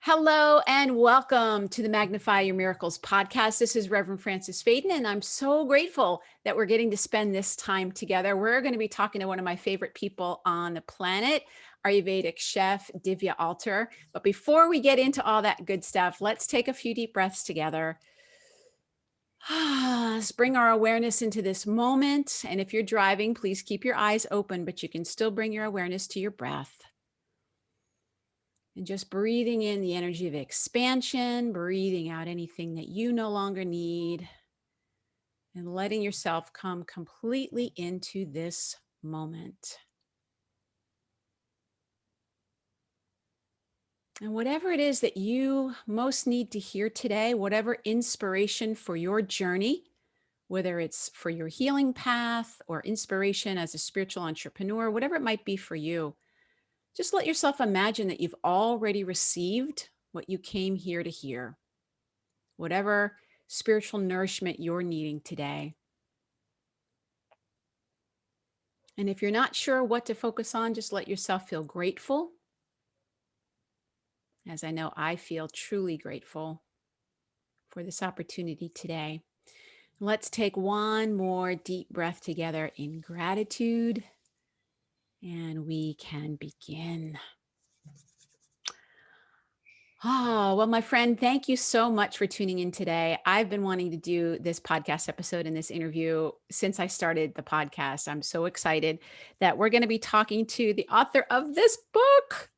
Hello and welcome to the Magnify Your Miracles podcast. This is Reverend Frances Faden, and I'm so grateful that we're getting to spend this time together. We're going to be talking to one of my favorite people on the planet, Ayurvedic Chef Divya Alter. But before we get into all that good stuff, let's take a few deep breaths together. Let's bring our awareness into this moment. And if you're driving, please keep your eyes open, but you can still bring your awareness to your breath. And just breathing in the energy of expansion, breathing out anything that you no longer need, and letting yourself come completely into this moment. And whatever it is that you most need to hear today, whatever inspiration for your journey, whether it's for your healing path or inspiration as a spiritual entrepreneur, whatever it might be for you, just let yourself imagine that you've already received what you came here to hear, whatever spiritual nourishment you're needing today. And if you're not sure what to focus on, just let yourself feel grateful, as I know I feel truly grateful for this opportunity today. Let's take one more deep breath together in gratitude, and we can begin. Oh, well, my friend, thank you so much for tuning in today. I've been wanting to do this podcast episode and this interview since I started the podcast. I'm so excited that we're going to be talking to the author of this book,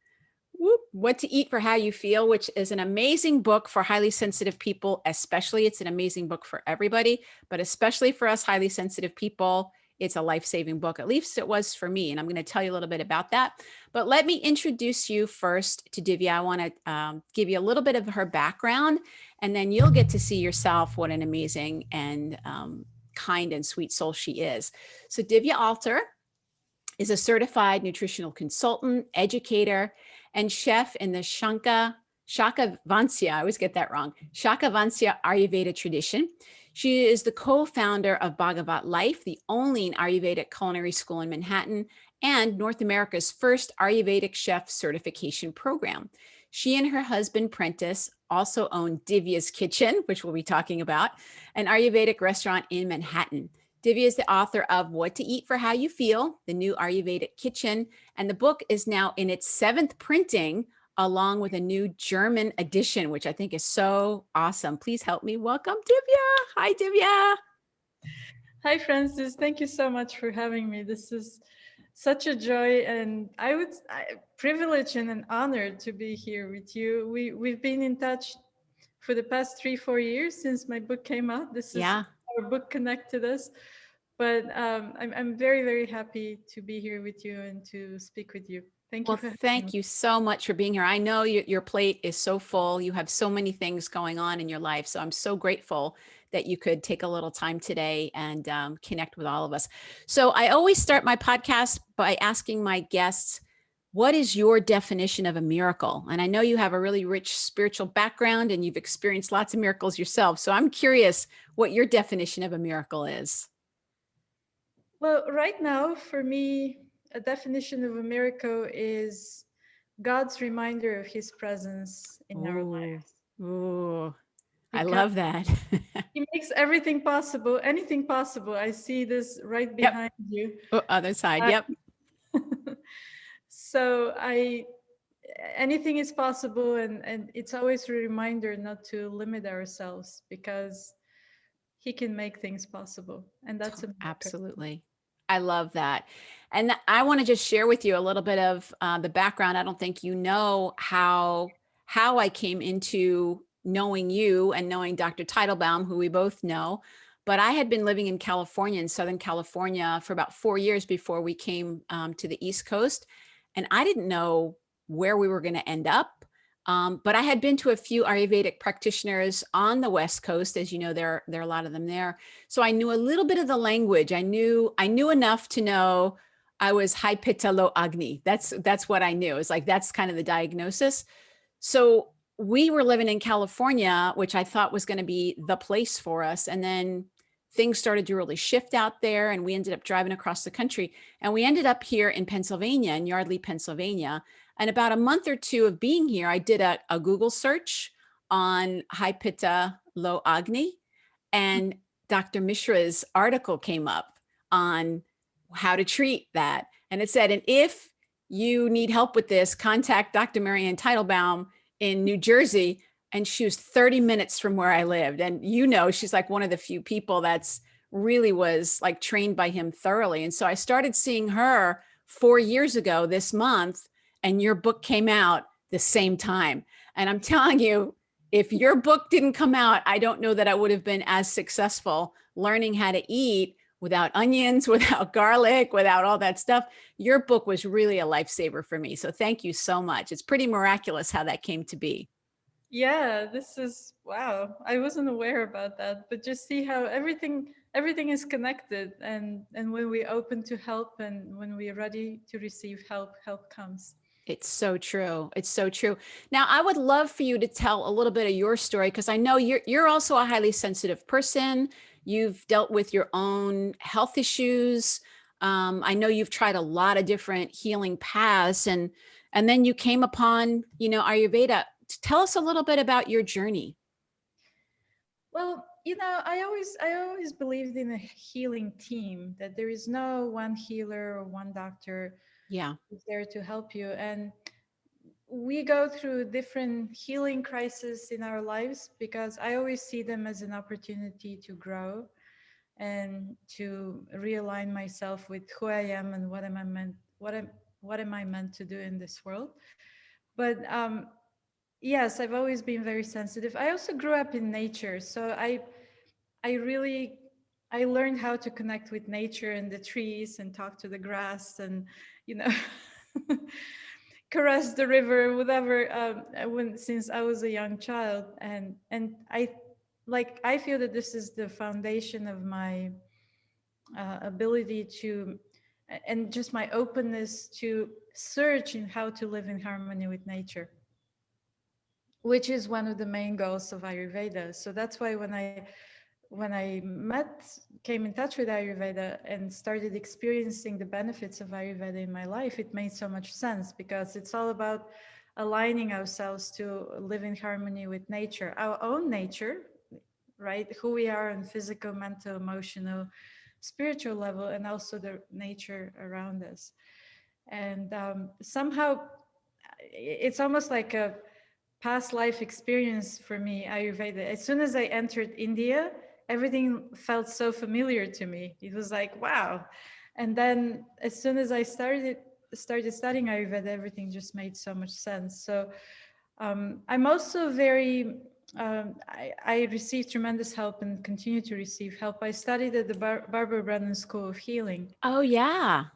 What to Eat for How You Feel, which is an amazing book for highly sensitive people, especially. It's an amazing book for everybody, but especially for us highly sensitive people. It's a life-saving book. At least it was for me. And I'm going to tell you a little bit about that. But let me introduce you first to Divya. I want to give you a little bit of her background, and then you'll get to see yourself what an amazing and kind and sweet soul she is. So Divya Alter is a certified nutritional consultant, educator, and chef in the Shaka Vansiya, I always get that wrong, Shaka Vansiya Ayurveda tradition. She is the co-founder of Bhagavat Life, the only Ayurvedic culinary school in Manhattan, and North America's first Ayurvedic Chef certification program. She and her husband, Prentiss, also own Divya's Kitchen, which we'll be talking about, an Ayurvedic restaurant in Manhattan. Divya is the author of What to Eat for How You Feel, the new Ayurvedic Kitchen, and the book is now in its 7th printing, along with a new German edition, which I think is so awesome. Please help me welcome Divya. Hi, Divya. Hi, Francis. Thank you so much for having me. This is such a joy, and privilege and an honor to be here with you. We've been in touch for the past 3-4 years since my book came out. This is our book connected us, but I'm very, very happy to be here with you and to speak with you. Thank you. Thank you so much for being here. I know your plate is so full. You have so many things going on in your life. So I'm so grateful that you could take a little time today and connect with all of us. So I always start my podcast by asking my guests, what is your definition of a miracle? And I know you have a really rich spiritual background and you've experienced lots of miracles yourself. So I'm curious what your definition of a miracle is. Well, right now, for me, a definition of a miracle is God's reminder of his presence in our lives. Ooh, I love that. He makes everything possible, anything possible. I see this right behind you. Oh, other side, yep. So anything is possible, and it's always a reminder not to limit ourselves because he can make things possible. And that's a miracle. Absolutely. I love that. And I want to just share with you a little bit of the background. I don't think you know how I came into knowing you and knowing Dr. Teitelbaum, who we both know. But I had been living in California, in Southern California, for about 4 years before we came to the East Coast. And I didn't know where we were going to end up. But I had been to a few Ayurvedic practitioners on the West Coast. As you know, there are a lot of them there. So I knew a little bit of the language. I knew enough to know I was high pitta, low agni. That's what I knew. It's like, that's kind of the diagnosis. So we were living in California, which I thought was going to be the place for us. And then things started to really shift out there, and we ended up driving across the country, and we ended up here in Pennsylvania, in Yardley, Pennsylvania. And about a month or two of being here, I did a Google search on high pitta, low agni, and Dr. Mishra's article came up on how to treat that. And it said, and if you need help with this, contact Dr. Marianne Teitelbaum in New Jersey. And she was 30 minutes from where I lived. And she's like one of the few people that's really was like trained by him thoroughly. And so I started seeing her 4 years ago this month, and your book came out the same time. And I'm telling you, if your book didn't come out, I don't know that I would have been as successful learning how to eat without onions, without garlic, without all that stuff. Your book was really a lifesaver for me. So thank you so much. It's pretty miraculous how that came to be. Yeah, this is wow. I wasn't aware about that, but just see how everything is connected, and when we open to help and when we're ready to receive help, help comes. It's so true. It's so true. Now, I would love for you to tell a little bit of your story, because I know you're also a highly sensitive person. You've dealt with your own health issues. I know you've tried a lot of different healing paths, and then you came upon, Ayurveda. Tell us a little bit about your journey. Well, I always believed in a healing team, that there is no one healer or one doctor Yeah. who's there to help you. And we go through different healing crises in our lives because I always see them as an opportunity to grow and to realign myself with who I am and what am I meant to do in this world. But yes, I've always been very sensitive. I also grew up in nature, so I really I learned how to connect with nature and the trees and talk to the grass and you know caress the river, whatever. When since I was a young child, and I feel that this is the foundation of my ability to and just my openness to search in how to live in harmony with nature, which is one of the main goals of Ayurveda. So that's why when I came in touch with Ayurveda and started experiencing the benefits of Ayurveda in my life, it made so much sense because it's all about aligning ourselves to live in harmony with nature, our own nature, right? Who we are on physical, mental, emotional, spiritual level, and also the nature around us. And somehow it's almost like a past life experience for me, Ayurveda. As soon as I entered India, everything felt so familiar to me. It was like, wow. And then as soon as I started studying Ayurveda, everything just made so much sense. So I'm also very I received tremendous help and continue to receive help. I studied at the Barbara Brennan School of Healing, Oh, yeah.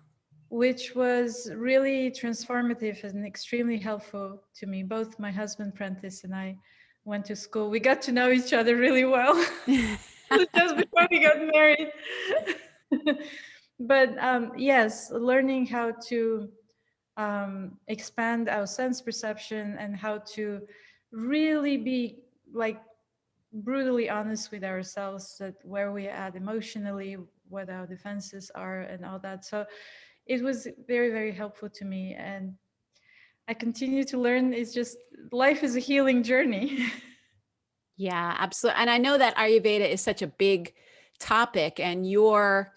which was really transformative and extremely helpful to me. Both my husband Prentiss and I went to school. We got to know each other really well just before we got married. But yes, learning how to expand our sense perception and how to really be like brutally honest with ourselves, that where we are at emotionally, what our defenses are and all that. So it was very, very helpful to me, and I continue to learn. It's just life is a healing journey. Yeah, absolutely. And I know that Ayurveda is such a big topic, and your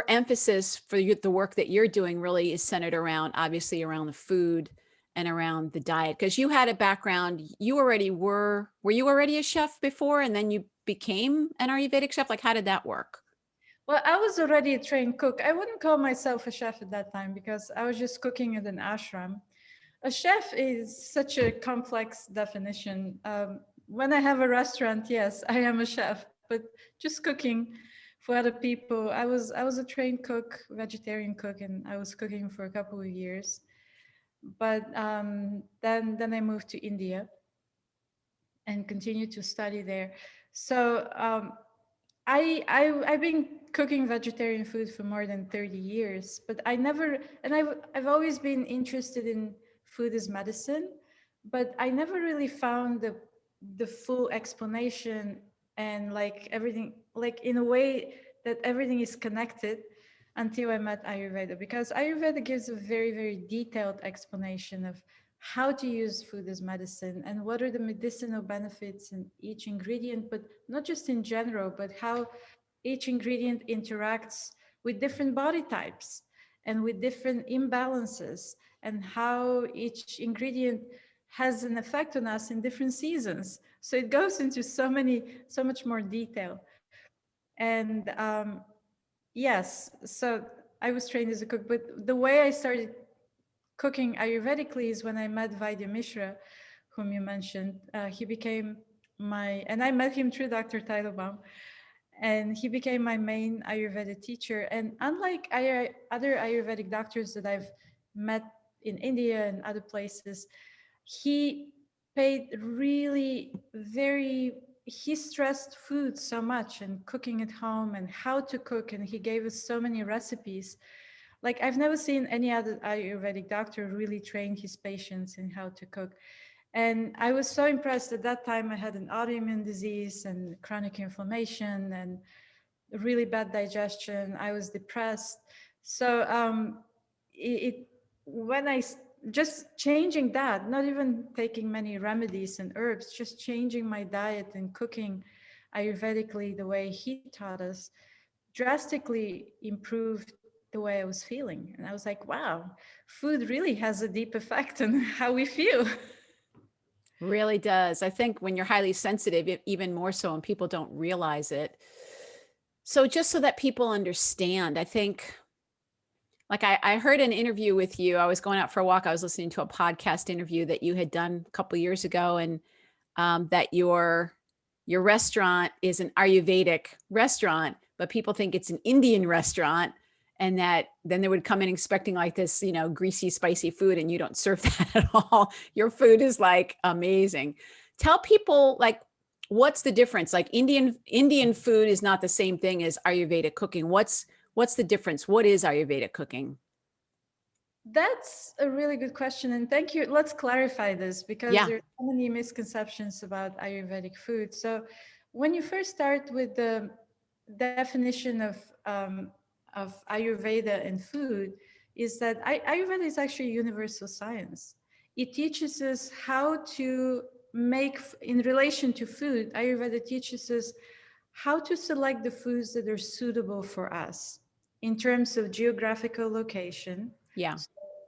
emphasis for the work that you're doing really is centered around, obviously, around the food and around the diet. Because you had a background, were you already a chef before, and then you became an Ayurvedic chef? Like, how did that work? Well, I was already a trained cook. I wouldn't call myself a chef at that time because I was just cooking at an ashram. A chef is such a complex definition. When I have a restaurant, yes, I am a chef, but just cooking for other people. I was a trained cook, vegetarian cook, and I was cooking for a couple of years. But then I moved to India and continued to study there. So I've been cooking vegetarian food for more than 30 years, but I never and I've always been interested in food as medicine, but I never really found the full explanation and like everything like in a way that everything is connected. until I met Ayurveda, because Ayurveda gives a very, very detailed explanation of how to use food as medicine and what are the medicinal benefits in each ingredient, but not just in general, but how each ingredient interacts with different body types and with different imbalances, and how each ingredient has an effect on us in different seasons. So it goes into so much more detail. And yes, so I was trained as a cook, but the way I started cooking Ayurvedically is when I met Vaidya Mishra, whom you mentioned. He became and I met him through Dr. Teitelbaum, and he became my main Ayurveda teacher. And unlike other Ayurvedic doctors that I've met in India and other places, he paid really he stressed food so much and cooking at home and how to cook, and he gave us so many recipes. Like, I've never seen any other Ayurvedic doctor really train his patients in how to cook. And I was so impressed. At that time I had an autoimmune disease and chronic inflammation and really bad digestion. I was depressed. So it when just changing that, not even taking many remedies and herbs, just changing my diet and cooking Ayurvedically the way he taught us, drastically improved the way I was feeling. And I was like, wow, food really has a deep effect on how we feel. Really does. I think when you're highly sensitive, even more so, and people don't realize it. So just so that people understand, I think, like I heard an interview with you. I was going out for a walk. I was listening to a podcast interview that you had done a couple of years ago, and that your restaurant is an Ayurvedic restaurant, but people think it's an Indian restaurant, and that then they would come in expecting like this, greasy, spicy food, and you don't serve that at all. Your food is like amazing. Tell people, like, what's the difference? Like, Indian food is not the same thing as Ayurvedic cooking. What's the difference? What is Ayurvedic cooking? That's a really good question. And thank you. Let's clarify this because Yeah. there's so many misconceptions about Ayurvedic food. So when you first start with the definition of Ayurveda and food, is that Ayurveda is actually universal science. It teaches us how to in relation to food, Ayurveda teaches us how to select the foods that are suitable for us in terms of geographical location, Yeah.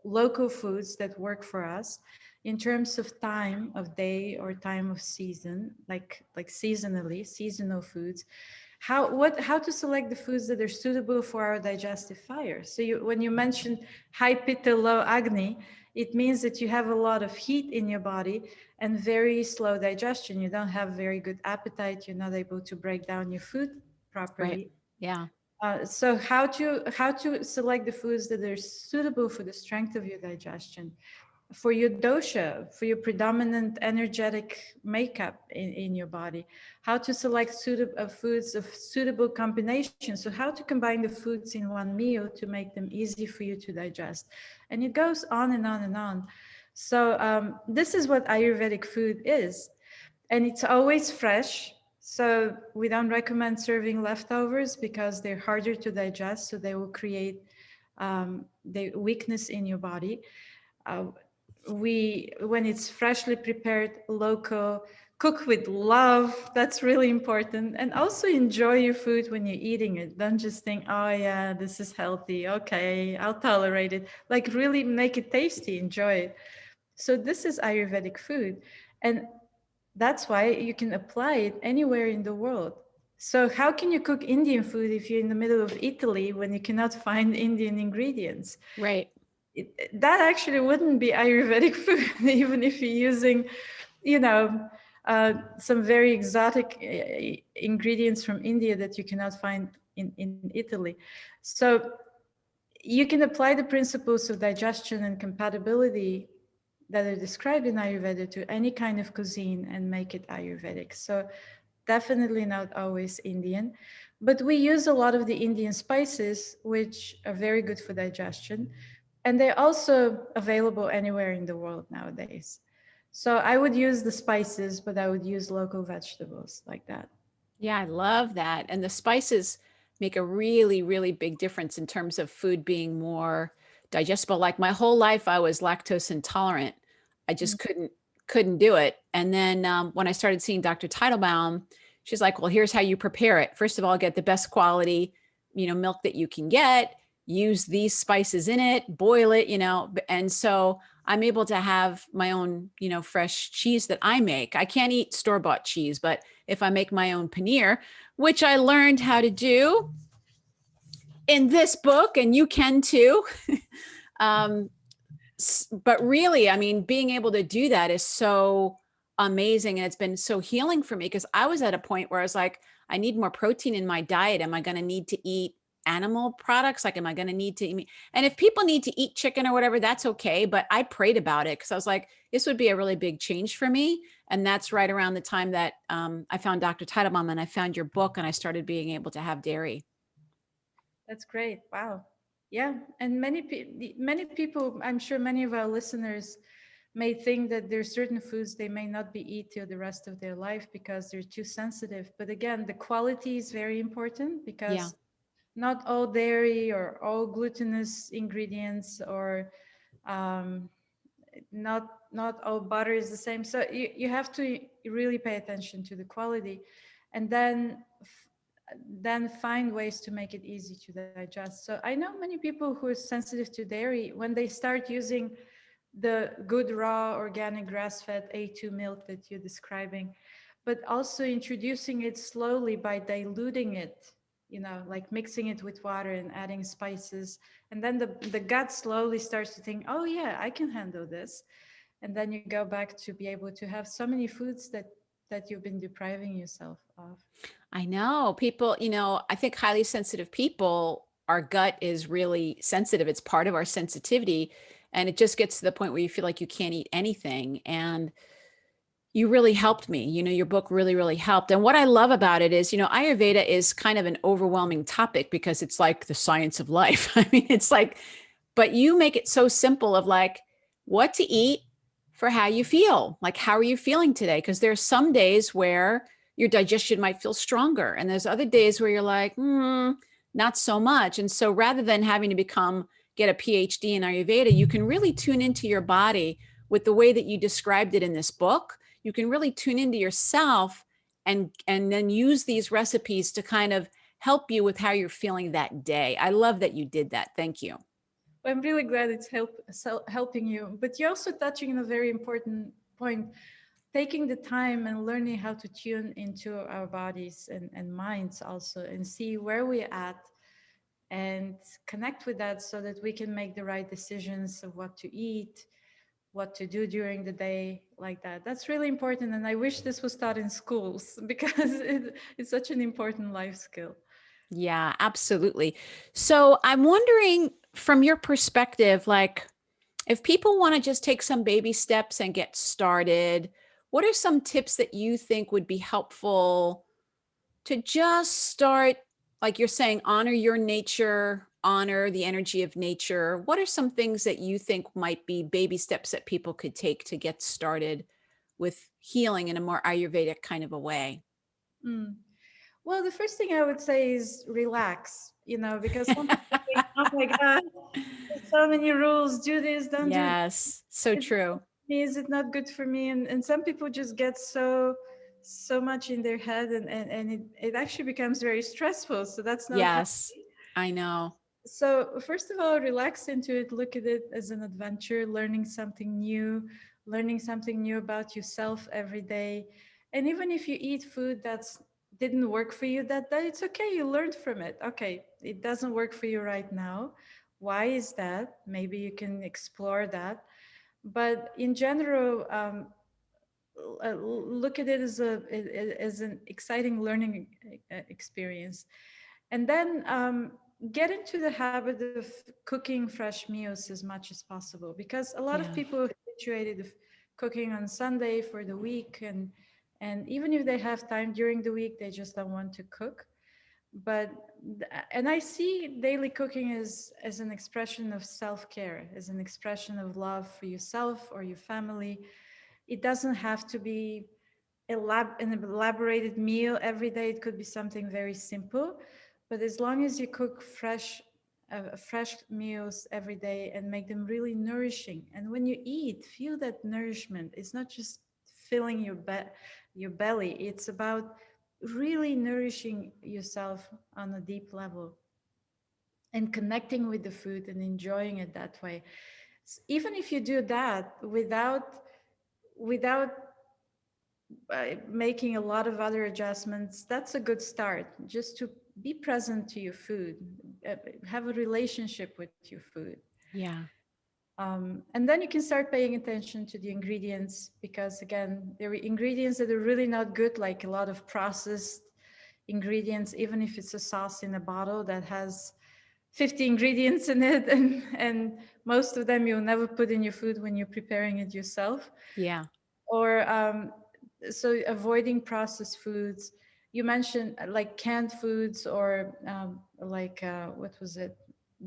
local foods that work for us, in terms of time of day or time of season, like seasonal foods, how to select the foods that are suitable for our digestive fire. So when you mentioned high pitta, low agni, it means that you have a lot of heat in your body and very slow digestion. You don't have very good appetite. You're not able to break down your food Right. properly. Yeah. So how to select the foods that are suitable for the strength of your digestion, for your dosha, for your predominant energetic makeup in your body, how to select suitable foods of suitable combination. So how to combine the foods in one meal to make them easy for you to digest, and it goes on and on and on. So this is what Ayurvedic food is, and it's always fresh. So we don't recommend serving leftovers because they're harder to digest. So they will create the weakness in your body. Uh, when it's freshly prepared, local, cook with love. That's really important. And also enjoy your food when you're eating it. Don't just think, oh yeah, this is healthy. Okay, I'll tolerate it. Like, really make it tasty. Enjoy it. So this is Ayurvedic food. And that's why you can apply it anywhere in the world. So how can you cook Indian food if you're in the middle of Italy when you cannot find Indian ingredients? Right. That actually wouldn't be Ayurvedic food, even if you're using, you know, some very exotic ingredients from India that you cannot find in Italy. So you can apply the principles of digestion and compatibility that are described in Ayurveda to any kind of cuisine and make it Ayurvedic. So definitely not always Indian, but we use a lot of the Indian spices, which are very good for digestion. And they're also available anywhere in the world nowadays. So I would use the spices, but I would use local vegetables like that. Yeah, I love that. And the spices make a really, really big difference in terms of food being more digestible. Like my whole life, I was lactose intolerant. I Mm. just couldn't do it. And then when I started seeing Dr. Teitelbaum, she's like, "Well, here's how you prepare it. First of all, get the best quality, milk that you can get. Use these spices in it, boil it, And so I'm able to have my own, fresh cheese that I make. I can't eat store-bought cheese, but if I make my own paneer, which I learned how to do in this book, and you can too. um, but really, I mean, being able to do that is so amazing. And it's been so healing for me because I was at a point where I was like, I need more protein in my diet. Am I going to need to eat animal products? Like, am I going to need to eat? And if people need to eat chicken or whatever, that's okay. But I prayed about it because I was like, this would be a really big change for me. And that's right around the time that I found Dr. Teitelbaum and I found your book and I started being able to have dairy. That's great. Wow. Yeah, and many people, I'm sure many of our listeners may think that there's certain foods they may not be eat till the rest of their life because they're too sensitive. But again, the quality is very important Yeah. because not all dairy or all glutinous ingredients or um, not all butter is the same. So you have to really pay attention to the quality, and then find ways to make it easy to digest. So I know many people who are sensitive to dairy, when they start using the good raw organic grass-fed A2 milk that you're describing, but also introducing it slowly by diluting it, like mixing it with water and adding spices. And then the gut slowly starts to think, oh yeah, I can handle this. And then you go back to be able to have so many foods that you've been depriving yourself of. I know people, I think highly sensitive people, our gut is really sensitive. It's part of our sensitivity. And it just gets to the point where you feel like you can't eat anything. And you really helped me. Your book really, really helped. And what I love about it is, Ayurveda is kind of an overwhelming topic because it's like the science of life. I mean, it's like, but you make it so simple of like what to eat for how you feel. Like, how are you feeling today? Because there's some days where your digestion might feel stronger. And there's other days where you're like, not so much. And so rather than having to get a PhD in Ayurveda, you can really tune into your body with the way that you described it in this book. You can really tune into yourself and then use these recipes to kind of help you with how you're feeling that day. I love that you did that. Thank you. I'm really glad it's helping you. But you're also touching on a very important point, taking the time and learning how to tune into our bodies and minds also and see where we're at and connect with that so that we can make the right decisions of what to eat, what to do during the day, like that. That's really important. And I wish this was taught in schools because it's such an important life skill. Yeah, absolutely. So I'm wondering from your perspective, like if people want to just take some baby steps and get started, what are some tips that you think would be helpful to just start? Like you're saying, honor your nature, honor the energy of nature. What are some things that you think might be baby steps that people could take to get started with healing in a more Ayurvedic kind of a way? Mm. Well, the first thing I would say is relax, because some people think, oh my God, there's so many rules, do this, don't do that. Yes, so Is it true. good for me? Is it not good for me? And some people just get so much in their head and it actually becomes very stressful. So that's not Yes, healthy. I know. So first of all, relax into it, look at it as an adventure, learning something new about yourself every day. And even if you eat food that's didn't work for you that day, it's okay. You learned from it. Okay, it doesn't work for you right now. Why is that? Maybe you can explore that. But in general, look at it as as an exciting learning experience, and then get into the habit of cooking fresh meals as much as possible, because a lot of Yeah. people are habituated of cooking on Sunday for the week, and even if they have time during the week, they just don't want to cook. But and I see daily cooking as an expression of self-care, as an expression of love for yourself or your family. It doesn't have to be an elaborated meal every day. It could be something very simple, But as long as you cook fresh meals every day and make them really nourishing, and when you eat, feel that nourishment. It's not just filling your belly. It's about really nourishing yourself on a deep level and connecting with the food and enjoying it that way. Even if you do that without making a lot of other adjustments, that's a good start. Just to be present to your food, have a relationship with your food. Yeah. And then you can start paying attention to the ingredients, because again, there are ingredients that are really not good, like a lot of processed ingredients, even if it's a sauce in a bottle that has 50 ingredients in it, and most of them you'll never put in your food when you're preparing it yourself. Yeah. Or so avoiding processed foods. You mentioned like canned foods, or what was it,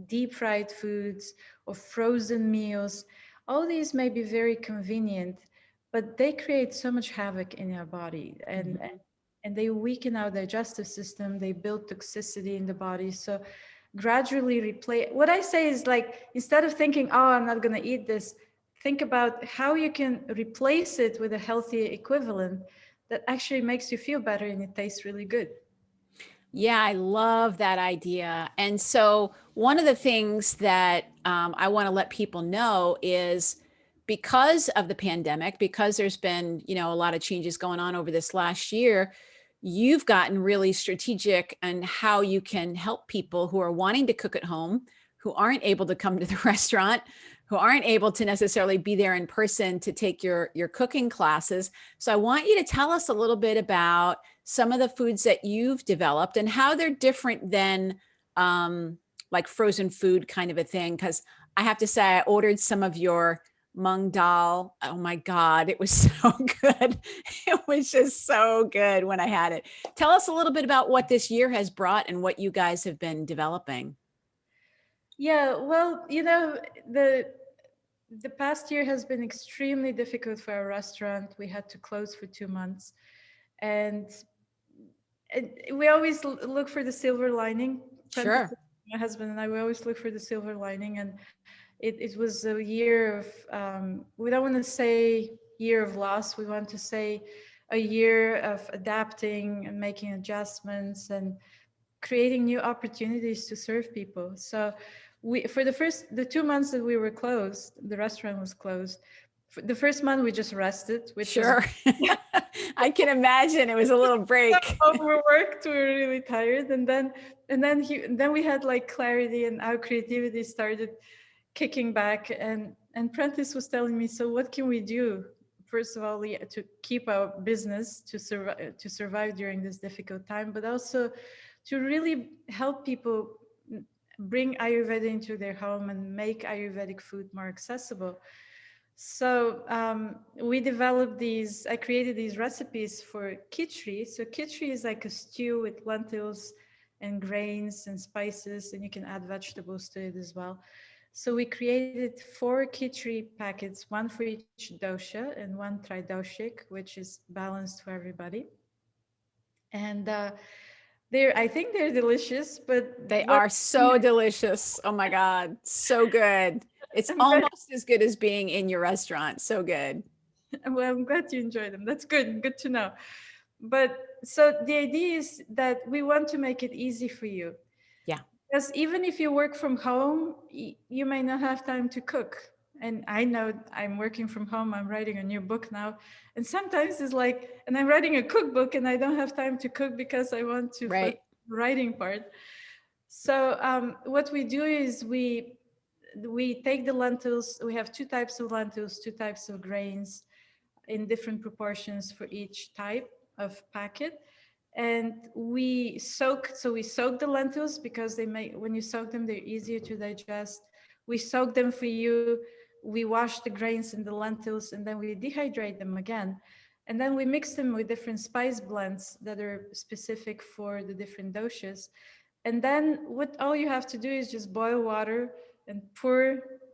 deep fried foods or frozen meals. All these may be very convenient, but they create so much havoc in our body, Mhm. and they weaken our digestive system. They build toxicity in the body. So gradually replace, what I say is, like, instead of thinking, oh, I'm not going to eat this, think about how you can replace it with a healthy equivalent that actually makes you feel better and it tastes really good. Yeah, I love that idea. And so, one of the things that I want to let people know is, because of the pandemic, because there's been, a lot of changes going on over this last year, you've gotten really strategic on how you can help people who are wanting to cook at home, who aren't able to come to the restaurant, who aren't able to necessarily be there in person to take your cooking classes. So I want you to tell us a little bit about some of the foods that you've developed and how they're different than like frozen food kind of a thing. Because I have to say, I ordered some of your mung dal. Oh my God, it was so good. It was just so good when I had it. Tell us a little bit about what this year has brought and what you guys have been developing. Yeah, well, the past year has been extremely difficult for our restaurant. We had to close for 2 months, and, and we always look for the silver lining. Prentiss, Sure. my husband and I, we always look for the silver lining, and it was a year of, we don't want to say year of loss. We want to say a year of adapting and making adjustments and creating new opportunities to serve people. So for the 2 months that we were closed, the restaurant was closed. For the first month we just rested, which was Sure. I can imagine it was a little break. overworked. We were really tired, and then we had like clarity, and our creativity started kicking back. And Prentiss was telling me, so what can we do? First of all, yeah, to keep our business, to survive during this difficult time, but also to really help people bring Ayurveda into their home and make Ayurvedic food more accessible. So we developed these, I created these recipes for khichdi. So khichdi is like a stew with lentils and grains and spices, and you can add vegetables to it as well. So we created 4 khichdi packets, one for each dosha and one tridoshik, which is balanced for everybody. And I think they're delicious, but They what are so delicious. Oh my God, so good. It's I'm glad, almost as good as being in your restaurant. So good. well, I'm glad you enjoy them. That's good. Good to know. But so the idea is that we want to make it easy for you. Yeah. Because even if you work from home, you may not have time to cook. And I know I'm working from home, I'm writing a new book now. And sometimes it's like, and I'm writing a cookbook and I don't have time to cook because I want to focus Right. on the writing part. So what we do is we take the lentils. We have 2 types of lentils, 2 types of grains in different proportions for each type of packet. And we soak the lentils because they make, when you soak them, they're easier to digest. We soak them for you. We wash the grains and the lentils, and then we dehydrate them again. And then we mix them with different spice blends that are specific for the different doshas. And then what all you have to do is just boil water and pour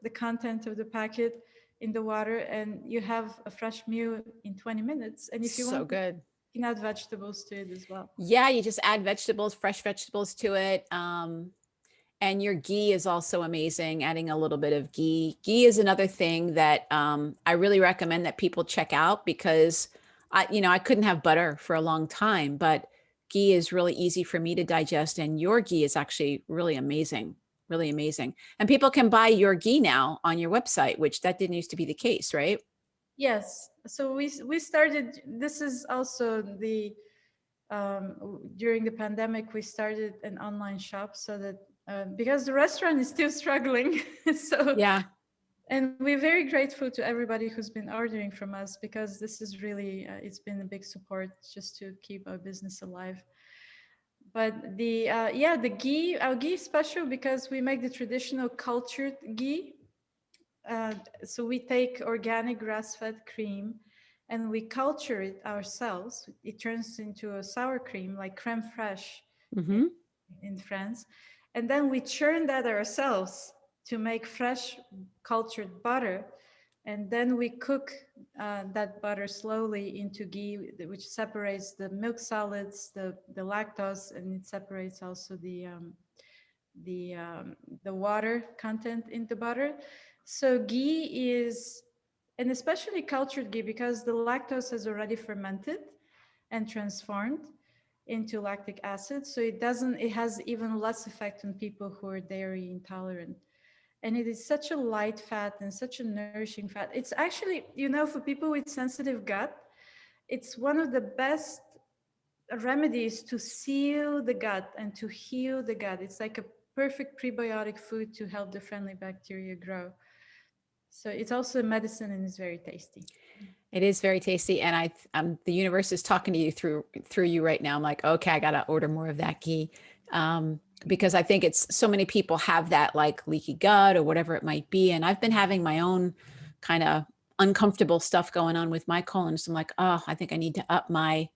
the content of the packet in the water, and you have a fresh meal in 20 minutes. And if you So want good. You can add vegetables to it as well. Yeah, you just add vegetables, fresh vegetables to it. And your ghee is also amazing, adding a little bit of ghee. Ghee is another thing that I really recommend that people check out because I couldn't have butter for a long time, but ghee is really easy for me to digest. And your ghee is actually really amazing, really amazing. And people can buy your ghee now on your website, which that didn't used to be the case, right? Yes. So we started. This is also the during the pandemic we started an online shop so that because the restaurant is still struggling. So Yeah. and we're very grateful to everybody who's been ordering from us because this is really it's been a big support just to keep our business alive. But the yeah, the ghee, our ghee is special because we make the traditional cultured ghee. uh, so we take organic grass-fed cream and we culture it ourselves. It turns into a sour cream like creme fraiche in, Mm-hmm. in France. And then we churn that ourselves to make fresh cultured butter. And then we cook that butter slowly into ghee, which separates the milk solids, the lactose, and it separates also the um, the water content in the butter. So ghee is, and especially cultured ghee, because the lactose has already fermented and transformed into lactic acid. So it doesn't. It has even less effect on people who are dairy intolerant. And it is such a light fat and such a nourishing fat. It's actually, for people with sensitive gut, it's one of the best remedies to seal the gut and to heal the gut. It's like a perfect prebiotic food to help the friendly bacteria grow. So it's also a medicine and it's very tasty. It is very tasty, and the universe is talking to you through you right now. I'm like, okay, I gotta order more of that ghee, because I think it's so many people have that like leaky gut or whatever it might be, and I've been having my own kind of uncomfortable stuff going on with my colon. So I'm like, oh, I think I need to up my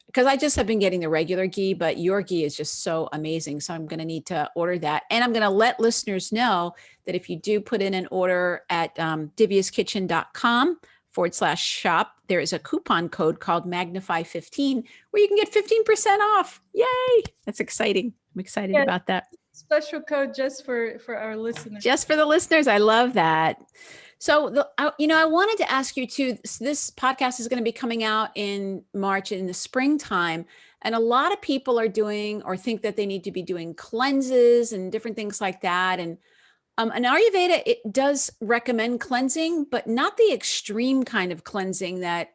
because I just have been getting the regular ghee, but your ghee is just so amazing. So I'm going to need to order that. And I'm going to let listeners know that if you do put in an order at divyaskitchen.com/shop, there is a coupon code called Magnify 15 where you can get 15% off. Yay! That's exciting. I'm excited Yeah, about that. special code just for our listeners. Just for the listeners, I love that. So, I wanted to ask you too. This podcast is going to be coming out in March in the springtime, and a lot of people are doing or think that they need to be doing cleanses and different things like that. And Ayurveda, it does recommend cleansing, but not the extreme kind of cleansing that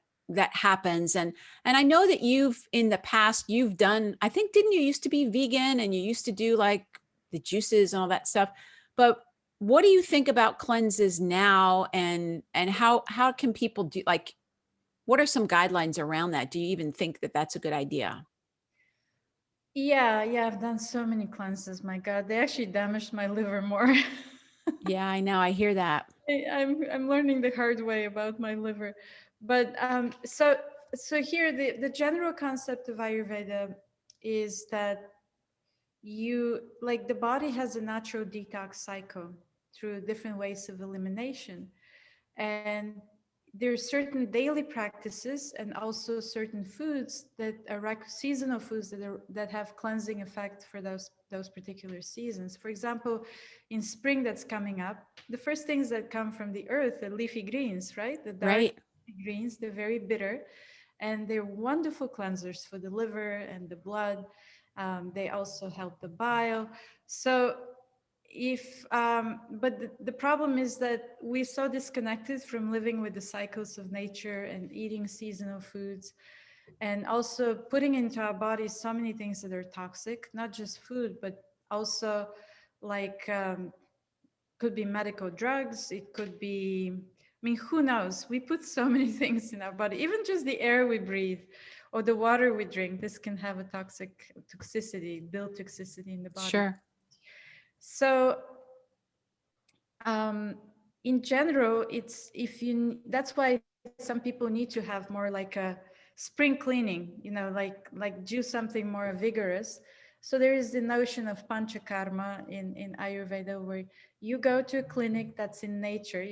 happens. And I know that you've in the past you've done. I think didn't you used to be vegan and you used to do like the juices and all that stuff, but what do you think about cleanses now and how can people do like what are some guidelines around that? Do you even think that that's a good idea? Yeah, yeah, I've done so many cleanses. My God, they actually damaged my liver more. Yeah, I know. I hear that. I'm learning the hard way about my liver. But so here the general concept of Ayurveda is that you like the body has a natural detox cycle through different ways of elimination, and there's certain daily practices and also certain foods that are seasonal foods that have cleansing effect for those particular seasons. For example, in spring that's coming up, the first things that come from the earth are leafy greens, right? The dark Right. greens, they're very bitter, and they're wonderful cleansers for the liver and the blood. They also help the bile. So if but the problem is that we're so disconnected from living with the cycles of nature and eating seasonal foods, and also putting into our bodies so many things that are toxic, not just food but also like could be medical drugs, it could be, I mean, who knows, we put so many things in our body, even just the air we breathe or the water we drink. This can have a toxicity, build toxicity in the body. Sure. So in general, it's that's why some people need to have more like a spring cleaning, like do something more vigorous. So there is the notion of panchakarma in Ayurveda, where you go to a clinic that's in nature.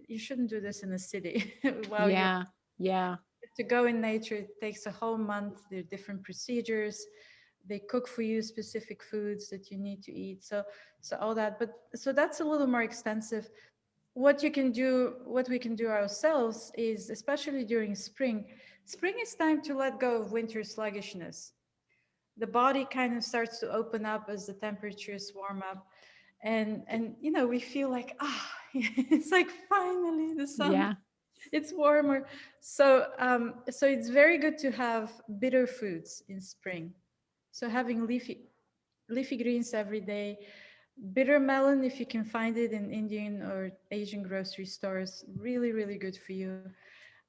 You shouldn't do this in a city while you're Yeah. Yeah. to go in nature, it takes a whole month. There are different procedures. They cook for you specific foods that you need to eat. So all that. But so that's a little more extensive. What we can do ourselves is, especially during spring is time to let go of winter sluggishness. The body kind of starts to open up as the temperatures warm up, and we feel like, it's like finally the sun, Yeah. it's warmer. So it's very good to have bitter foods in spring. So having leafy greens every day. Bitter melon, if you can find it in Indian or Asian grocery stores, really, really good for you.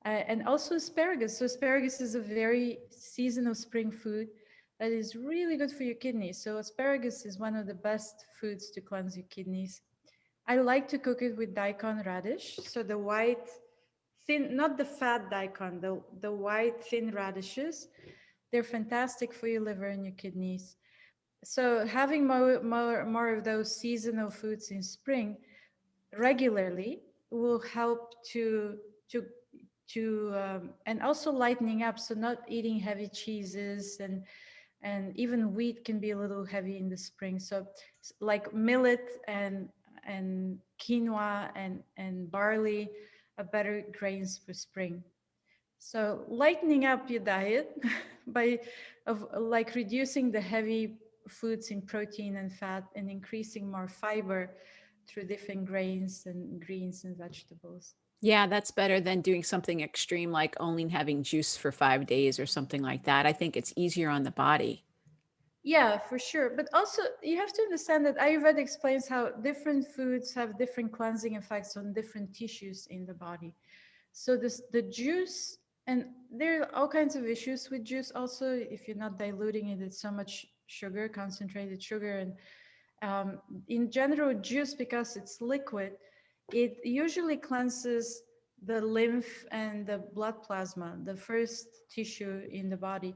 And also asparagus. So asparagus is a very seasonal spring food that is really good for your kidneys. So asparagus is one of the best foods to cleanse your kidneys. I like to cook it with daikon radish. So the white, thin, not the fat daikon, the white thin radishes. They're fantastic for your liver and your kidneys. So having more of those seasonal foods in spring regularly will help to and also lightening up. So not eating heavy cheeses, and even wheat can be a little heavy in the spring. So like millet and quinoa and barley are better grains for spring. So lightening up your diet by of like reducing the heavy foods in protein and fat and increasing more fiber through different grains and greens and vegetables. Yeah, that's better than doing something extreme like only having juice for 5 days or something like that. I think it's easier on the body. Yeah, for sure. But also, you have to understand that Ayurveda explains how different foods have different cleansing effects on different tissues in the body. So the juice, and there are all kinds of issues with juice. Also, if you're not diluting it, it's so much sugar, concentrated sugar, and in general, juice, because it's liquid, it usually cleanses the lymph and the blood plasma, the first tissue in the body.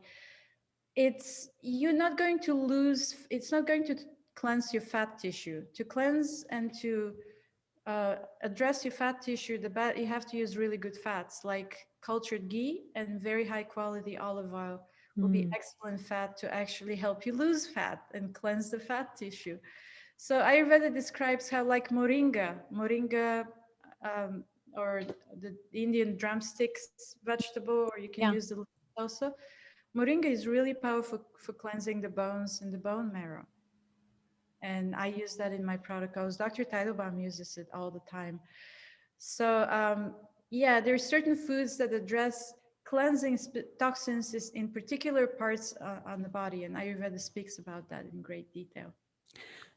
You're not going to lose, it's not going to cleanse your fat tissue. To cleanse and to address your fat tissue, you have to use really good fats like cultured ghee and very high quality olive oil will be Mm. excellent fat to actually help you lose fat and cleanse the fat tissue. So Ayurveda describes how, like moringa, um, or the Indian drumsticks vegetable, or you can Yeah. use the leaves also. Moringa is really powerful for cleansing the bones and the bone marrow. And I use that in my protocols. Dr. Teitelbaum uses it all the time. So yeah, there are certain foods that address cleansing toxins in particular parts on the body, and Ayurveda speaks about that in great detail.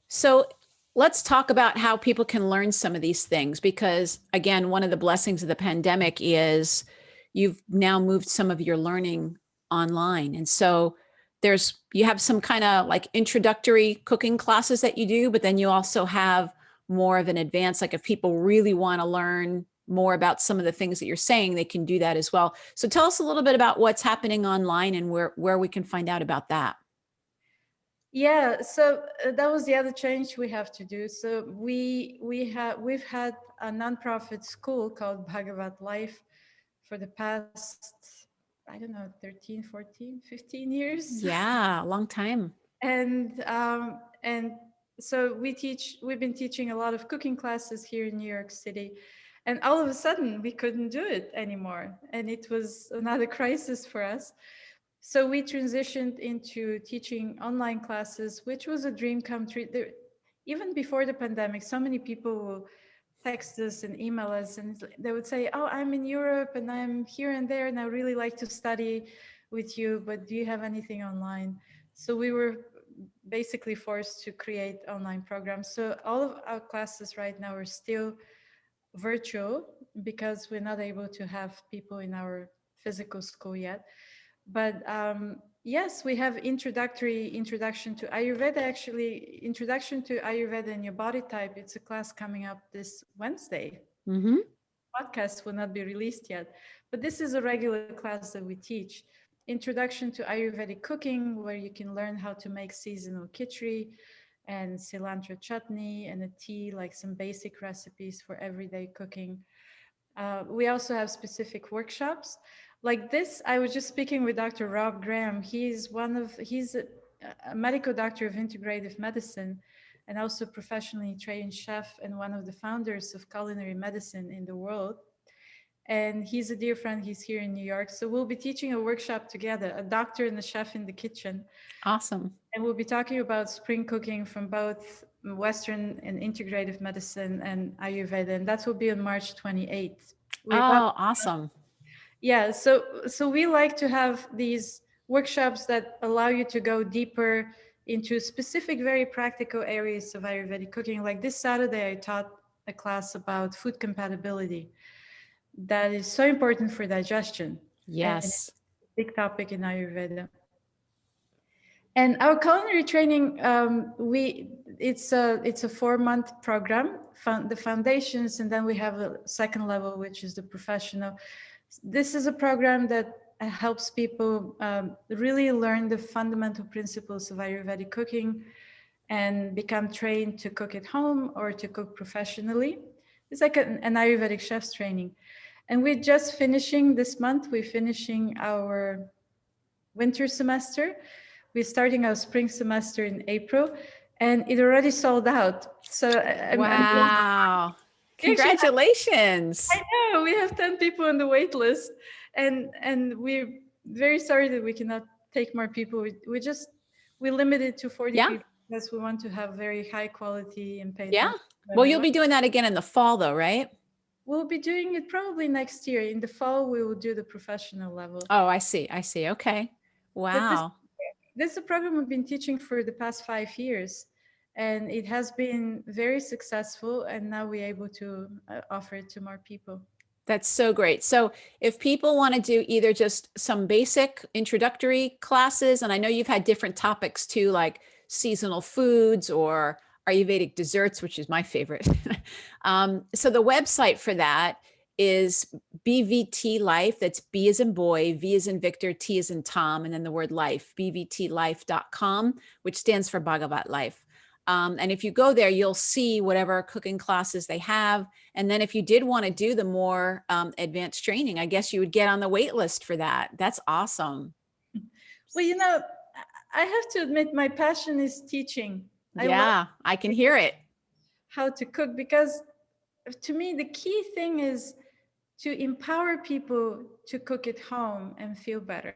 So let's talk about how people can learn some of these things because, again, one of the blessings of the pandemic is you've now moved some of your learning online. And so you have some kind of like introductory cooking classes that you do, but then you also have more of an advanced, like if people really want to learn more about some of the things that you're saying, they can do that as well. So tell us a little bit about what's happening online and where we can find out about that. Yeah, so that was the other change we have to do. So we've had a nonprofit school called Bhagavat Life for the past, I don't know, 13, 14, 15 years. Yeah, a long time. And so we've been teaching a lot of cooking classes here in New York City, and all of a sudden we couldn't do it anymore, and it was another crisis for us. So we transitioned into teaching online classes, which was a dream come true. Even before the pandemic, so many people will text us and email us, and they would say, "Oh, I'm in Europe and I'm here and there, and I really like to study with you, but do you have anything online?" So we were basically forced to create online programs. So all of our classes right now are still virtual because we're not able to have people in our physical school yet. But yes, we have introduction to Ayurveda. Actually, introduction to Ayurveda and your body type. It's a class coming up this Wednesday. Mm-hmm. Podcast will not be released yet, but this is a regular class that we teach. Introduction to Ayurvedic cooking, where you can learn how to make seasonal khichdi and cilantro chutney and a tea, like some basic recipes for everyday cooking. We also have specific workshops. Like this, I was just speaking with Dr. Rob Graham. He's a medical doctor of integrative medicine and also professionally trained chef and one of the founders of culinary medicine in the world. And he's a dear friend. He's here in New York. So we'll be teaching a workshop together, a doctor and a chef in the kitchen. Awesome. And we'll be talking about spring cooking from both Western and integrative medicine and Ayurveda. And that will be on March 28th. We're about, Oh, awesome. yeah. So we like to have these workshops that allow you to go deeper into specific, very practical areas of Ayurvedic cooking. Like this Saturday, I taught a class about food compatibility that is so important for digestion. And it's Yes. a big topic in Ayurveda. And our culinary training, it's a 4-month program, the foundations, and then we have a second level, which is the professional. This is a program that helps people really learn the fundamental principles of Ayurvedic cooking and become trained to cook at home or to cook professionally. It's like an Ayurvedic chef's training. And we're just finishing this month, we're finishing our winter semester. We're starting our spring semester in April, and it already sold out. So I'm Wow. we actually have, Congratulations. I know we have 10 people on the wait list, and we're very sorry that we cannot take more people. We limited to 40 Yeah. people because we want to have very high quality and pay Yeah. attention to Well, you'll everyone. be doing that again in the fall though, right? We'll be doing it probably next year. In the fall, we will do the professional level. Oh, I see. I see. Okay. But Wow. this is a program we've been teaching for the past 5 years, and it has been very successful. And now we're able to offer it to more people. That's so great. So, if people want to do either just some basic introductory classes, and I know you've had different topics too, like seasonal foods or Ayurvedic desserts, which is my favorite. So, the website for that is BVT Life. That's B as in boy, V as in Victor, T as in Tom, and then the word life, bvtlife.com, which stands for Bhagavat Life. And if you go there, you'll see whatever cooking classes they have. And then if you did want to do the more advanced training, I guess you would get on the wait list for that. That's awesome. Well, I have to admit, my passion is teaching. I love Yeah, I can hear it. how to cook because to me, the key thing is to empower people to cook at home and feel better.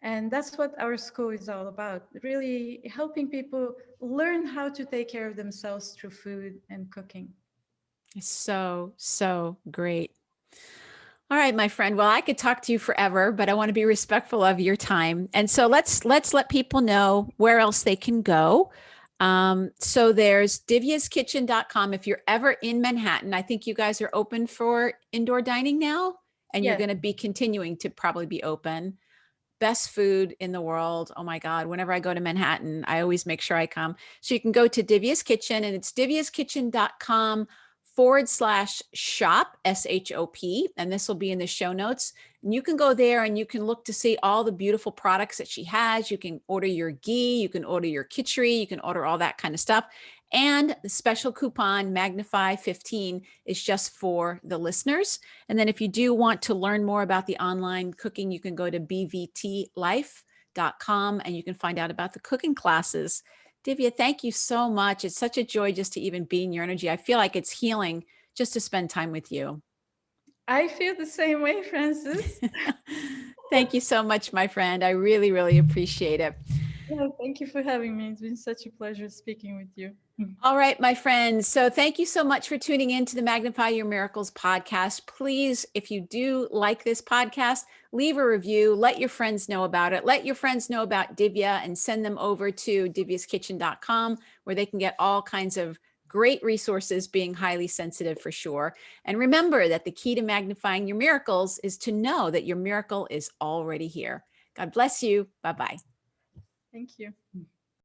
And that's what our school is all about, really helping people learn how to take care of themselves through food and cooking. It's so, so great. All right, my friend. Well, I could talk to you forever, but I want to be respectful of your time. And so let's let people know where else they can go. So there's divyaskitchen.com. If you're ever in Manhattan, I think you guys are open for indoor dining now, and you're Yes, going to be continuing to probably be open. Best food in the world. Oh my God. Whenever I go to Manhattan, I always make sure I come. So you can go to Divya's Kitchen, and it's divyaskitchen.com/shop, SHOP. And this will be in the show notes. And you can go there and you can look to see all the beautiful products that she has. You can order your ghee, you can order your khichdi, you can order all that kind of stuff. And the special coupon Magnify 15 is just for the listeners. And then if you do want to learn more about the online cooking, you can go to bvtlife.com and you can find out about the cooking classes. Divya, thank you so much. It's such a joy just to even be in your energy. I feel like it's healing just to spend time with you. I feel the same way, Francis. Thank you so much, my friend. I really, really appreciate it. Yeah, thank you for having me. It's been such a pleasure speaking with you. All right, my friends. So thank you so much for tuning in to the Magnify Your Miracles podcast. Please, if you do like this podcast, leave a review. Let your friends know about it. Let your friends know about Divya and send them over to divyaskitchen.com where they can get all kinds of great resources, being highly sensitive for sure. And remember that the key to magnifying your miracles is to know that your miracle is already here. God bless you. Bye-bye. Thank you.